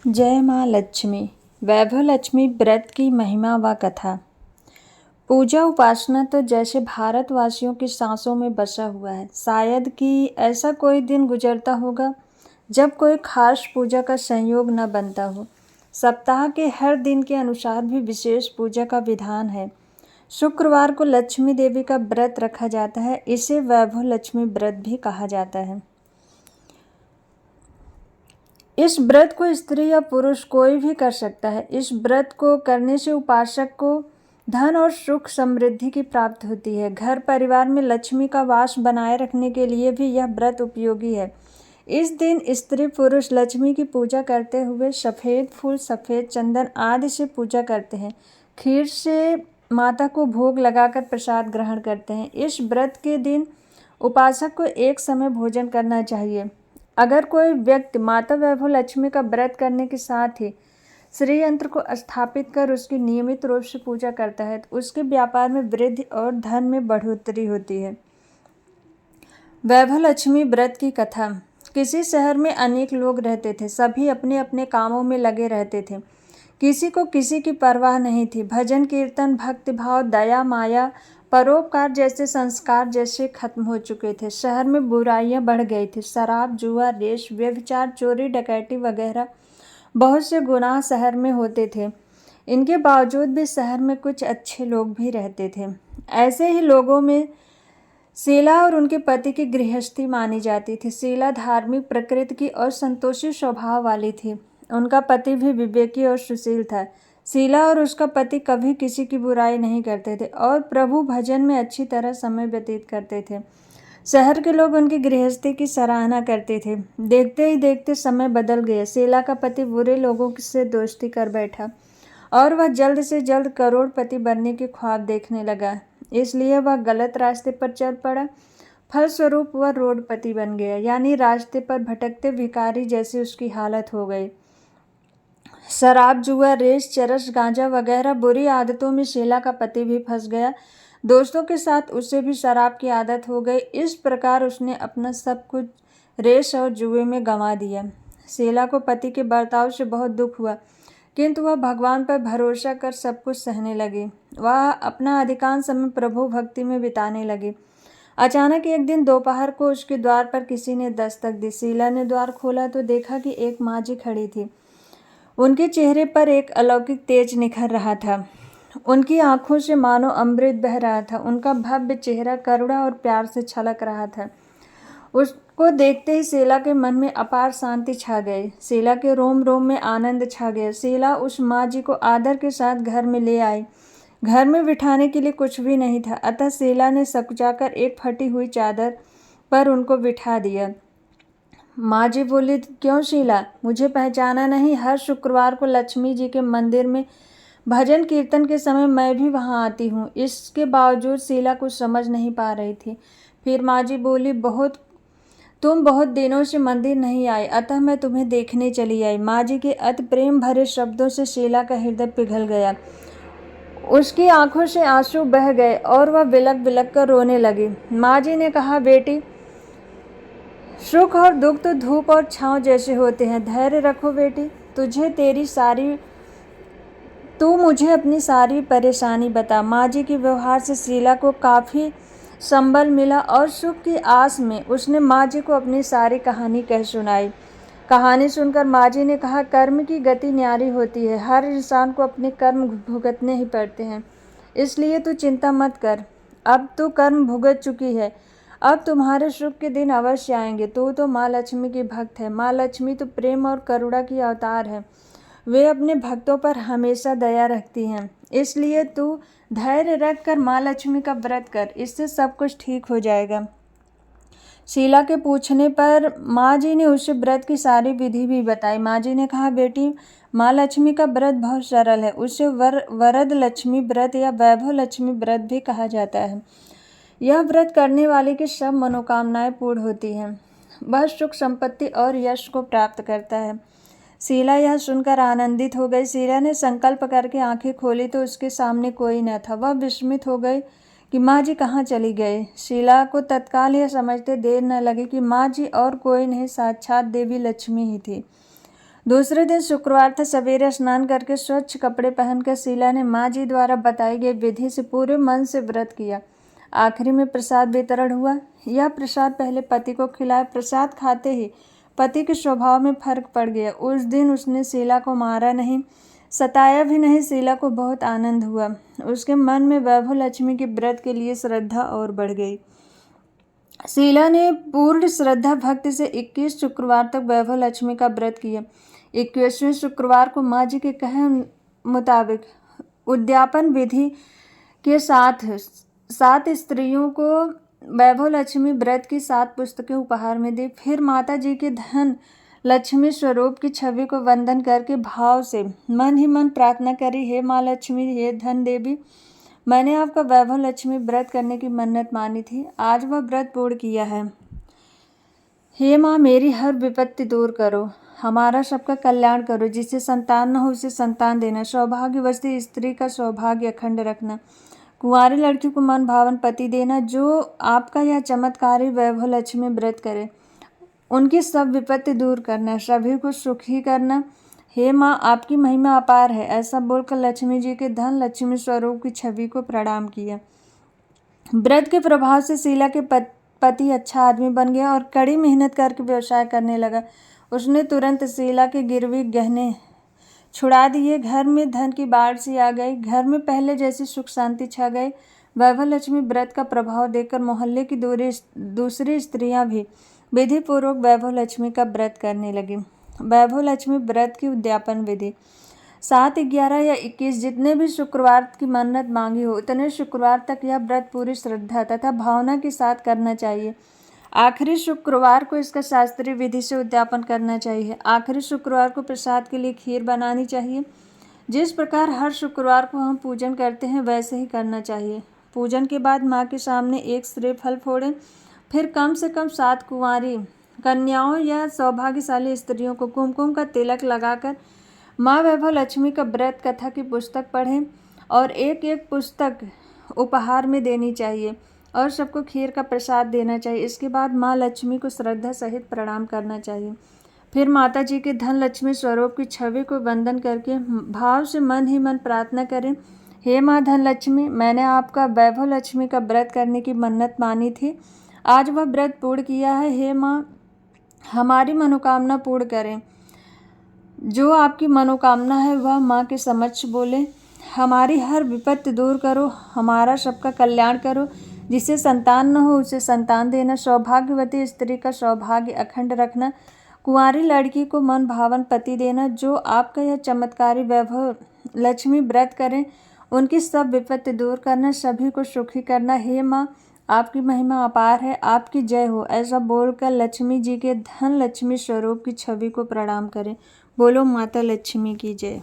जय माँ लक्ष्मी। वैभव लक्ष्मी व्रत की महिमा व कथा। पूजा उपासना तो जैसे भारतवासियों की सांसों में बसा हुआ है। शायद कि ऐसा कोई दिन गुजरता होगा जब कोई खास पूजा का संयोग न बनता हो। सप्ताह के हर दिन के अनुसार भी विशेष पूजा का विधान है। शुक्रवार को लक्ष्मी देवी का व्रत रखा जाता है। इसे वैभव लक्ष्मी व्रत भी कहा जाता है। इस व्रत को स्त्री या पुरुष कोई भी कर सकता है। इस व्रत को करने से उपासक को धन और सुख समृद्धि की प्राप्ति होती है। घर परिवार में लक्ष्मी का वास बनाए रखने के लिए भी यह व्रत उपयोगी है। इस दिन स्त्री पुरुष लक्ष्मी की पूजा करते हुए सफ़ेद फूल, सफ़ेद चंदन आदि से पूजा करते हैं। खीर से माता को भोग लगाकर प्रसाद ग्रहण करते हैं। इस व्रत के दिन उपासक को एक समय भोजन करना चाहिए। अगर कोई व्यक्ति माता वैभव लक्ष्मी का व्रत करने के साथ ही श्री यंत्र को स्थापित कर उसकी नियमित रूप से पूजा करता है तो उसके व्यापार में वृद्धि और धन में बढ़ोतरी होती है। वैभव लक्ष्मी व्रत की कथा। किसी शहर में अनेक लोग रहते थे। सभी अपने अपने कामों में लगे रहते थे। किसी को किसी की परवाह नहीं थी। भजन कीर्तन, भक्तिभाव, दया, माया, परोपकार जैसे संस्कार जैसे खत्म हो चुके थे। शहर में बुराइयां बढ़ गई थी। शराब, जुआ, रेश, व्यभिचार, चोरी, डकैती वगैरह बहुत से गुनाह शहर में होते थे। इनके बावजूद भी शहर में कुछ अच्छे लोग भी रहते थे। ऐसे ही लोगों में शीला और उनके पति की गृहस्थी मानी जाती थी। शीला धार्मिक प्रकृति की और संतोषी स्वभाव वाली थी। उनका पति भी विवेकी और सुशील था। शीला और उसका पति कभी किसी की बुराई नहीं करते थे और प्रभु भजन में अच्छी तरह समय व्यतीत करते थे। शहर के लोग उनकी गृहस्थी की सराहना करते थे। देखते ही देखते समय बदल गया। शीला का पति बुरे लोगों से दोस्ती कर बैठा और वह जल्द से जल्द करोड़पति बनने के ख्वाब देखने लगा। इसलिए वह गलत रास्ते पर चल पड़ा। फलस्वरूप वह रोडपति बन गया, यानी रास्ते पर भटकते भिखारी जैसी उसकी हालत हो गई। शराब, जुआ, रेस, चरस, गांजा वगैरह बुरी आदतों में शीला का पति भी फंस गया। दोस्तों के साथ उसे भी शराब की आदत हो गई। इस प्रकार उसने अपना सब कुछ रेस और जुए में गंवा दिया। शीला को पति के बर्ताव से बहुत दुख हुआ, किंतु वह भगवान पर भरोसा कर सब कुछ सहने लगी। वह अपना अधिकांश समय प्रभु भक्ति में बिताने लगी। अचानक एक दिन दोपहर को उसके द्वार पर किसी ने दस्तक दी। शीला ने द्वार खोला तो देखा कि एक माँ जी खड़ी थी। उनके चेहरे पर एक अलौकिक तेज निखर रहा था। उनकी आंखों से मानो अमृत बह रहा था। उनका भव्य चेहरा करुणा और प्यार से छलक रहा था। उसको देखते ही शीला के मन में अपार शांति छा गई। शीला के रोम रोम में आनंद छा गया। शीला उस माँ जी को आदर के साथ घर में ले आई। घर में बिठाने के लिए कुछ भी नहीं था, अतः शीला ने सकुचाकर एक फटी हुई चादर पर उनको बिठा दिया। माँ जी बोली, क्यों शीला, मुझे पहचाना नहीं? हर शुक्रवार को लक्ष्मी जी के मंदिर में भजन कीर्तन के समय मैं भी वहाँ आती हूँ। इसके बावजूद शीला कुछ समझ नहीं पा रही थी। फिर माँ जी बोली, तुम बहुत दिनों से मंदिर नहीं आई, अतः मैं तुम्हें देखने चली आई। माँ जी के अति प्रेम भरे शब्दों से शीला का हृदय पिघल गया। उसकी आंखों से आंसू बह गए और वह बिलक बिलक कर रोने लगी। माँ जी ने कहा, बेटी, सुख और दुख तो धूप और छांव जैसे होते हैं। धैर्य रखो बेटी। तू मुझे अपनी सारी परेशानी बता। माँ जी के व्यवहार से शीला को काफ़ी संबल मिला और सुख की आस में उसने माँ जी को अपनी सारी कहानी कह सुनाई। कहानी सुनकर माँ जी ने कहा, कर्म की गति न्यारी होती है। हर इंसान को अपने कर्म भुगतने ही पड़ते हैं, इसलिए तू चिंता मत कर। अब तू कर्म भुगत चुकी है, अब तुम्हारे सुख के दिन अवश्य आएंगे। तू तो माँ लक्ष्मी की भक्त है। माँ लक्ष्मी तो प्रेम और करुणा की अवतार है। वे अपने भक्तों पर हमेशा दया रखती हैं। इसलिए तू धैर्य रख कर माँ लक्ष्मी का व्रत कर, इससे सब कुछ ठीक हो जाएगा। शीला के पूछने पर माँ जी ने उसे व्रत की सारी विधि भी बताई। माँ जी ने कहा, बेटी, माँ लक्ष्मी का व्रत बहुत सरल है। उसे वरद लक्ष्मी व्रत या वैभव लक्ष्मी व्रत भी कहा जाता है। यह व्रत करने वाले की सब मनोकामनाएं पूर्ण होती हैं। वह सुख, संपत्ति और यश को प्राप्त करता है। शीला यह सुनकर आनंदित हो गई। शीला ने संकल्प करके आंखें खोली तो उसके सामने कोई न था। वह विस्मित हो गई कि माँ जी कहाँ चली गई। शीला को तत्काल यह समझते देर न लगी कि माँ जी और कोई नहीं, साक्षात देवी लक्ष्मी ही थी। दूसरे दिन शुक्रवार था। सवेरे स्नान करके स्वच्छ कपड़े पहनकर शीला ने माँ जी द्वारा बताई गई विधि से पूरे मन से व्रत किया। आखिरी में प्रसाद वितरण हुआ। यह प्रसाद पहले पति को खिलाया। प्रसाद खाते ही पति के स्वभाव में फर्क पड़ गया। उस दिन उसने शीला को मारा नहीं, सताया भी नहीं। शीला को बहुत आनंद हुआ। उसके मन में वैभव लक्ष्मी के व्रत के लिए श्रद्धा और बढ़ गई। शीला ने पूर्ण श्रद्धा भक्ति से 21 शुक्रवार तक वैभव लक्ष्मी का व्रत किया। 21वें शुक्रवार को माँ जी के कहे मुताबिक उद्यापन विधि के साथ 7 स्त्रियों को वैभव लक्ष्मी व्रत की 7 पुस्तकें उपहार में दी। फिर माता जी के धन लक्ष्मी स्वरूप की छवि को वंदन करके भाव से मन ही मन प्रार्थना करी, हे माँ लक्ष्मी, हे धन देवी, मैंने आपका वैभव लक्ष्मी व्रत करने की मन्नत मानी थी, आज वह व्रत पूर्ण किया है। हे माँ, मेरी हर विपत्ति दूर करो, हमारा सबका कल्याण करो, जिसे संतान न हो उसे संतान देना, सौभाग्यवती स्त्री का सौभाग्य अखंड रखना, कुंवारी लड़की को मन भावन पति देना। जो आपका यह चमत्कारी वैभव लक्ष्मी व्रत करे उनकी सब विपत्ति दूर करना, सभी को सुखी करना। हे माँ, आपकी महिमा अपार है। ऐसा बोलकर लक्ष्मी जी के धन लक्ष्मी स्वरूप की छवि को प्रणाम किया। व्रत के प्रभाव से शीला के पति अच्छा आदमी बन गया और कड़ी मेहनत करके व्यवसाय करने लगा। उसने तुरंत शीला के गिरवी गहने छुड़ा दिए। घर में धन की बाढ़ सी आ गई। घर में पहले जैसी सुख शांति छा गई। वैभव लक्ष्मी व्रत का प्रभाव देखकर मोहल्ले की दूसरी स्त्रियां भी विधि पूर्वक वैभव लक्ष्मी का व्रत करने लगी। वैभव लक्ष्मी व्रत की उद्यापन विधि। 7, 11 या 21 जितने भी शुक्रवार की मन्नत मांगी हो उतने शुक्रवार तक यह व्रत पूरी श्रद्धा तथा भावना के साथ करना चाहिए। आखिरी शुक्रवार को इसका शास्त्रीय विधि से उद्यापन करना चाहिए। आखिरी शुक्रवार को प्रसाद के लिए खीर बनानी चाहिए। जिस प्रकार हर शुक्रवार को हम पूजन करते हैं वैसे ही करना चाहिए। पूजन के बाद माँ के सामने एक श्रेय फल फोड़ें। फिर कम से कम 7 कुंवारी कन्याओं या सौभाग्यशाली स्त्रियों को कुमकुम का तिलक लगाकर माँ वैभव लक्ष्मी का व्रत कथा की पुस्तक पढ़ें और एक एक पुस्तक उपहार में देनी चाहिए और सबको खीर का प्रसाद देना चाहिए। इसके बाद माँ लक्ष्मी को श्रद्धा सहित प्रणाम करना चाहिए। फिर माता जी के धन लक्ष्मी स्वरूप की छवि को वंदन करके भाव से मन ही मन प्रार्थना करें, हे माँ धन लक्ष्मी, मैंने आपका वैभव लक्ष्मी का व्रत करने की मन्नत मानी थी, आज वह व्रत पूर्ण किया है। हे माँ, हमारी मनोकामना पूर्ण करें। जो आपकी मनोकामना है वह माँ के समक्ष बोले। हमारी हर विपत्ति दूर करो, हमारा सबका कल्याण करो, जिसे संतान न हो उसे संतान देना, सौभाग्यवती स्त्री का सौभाग्य अखंड रखना, कुंवारी लड़की को मन भावन पति देना। जो आपका यह चमत्कारी वैभव लक्ष्मी व्रत करें उनकी सब विपत्ति दूर करना, सभी को सुखी करना। हे माँ, आपकी महिमा अपार है, आपकी जय हो। ऐसा बोलकर लक्ष्मी जी के धन लक्ष्मी स्वरूप की छवि को प्रणाम करें। बोलो माता लक्ष्मी की जय।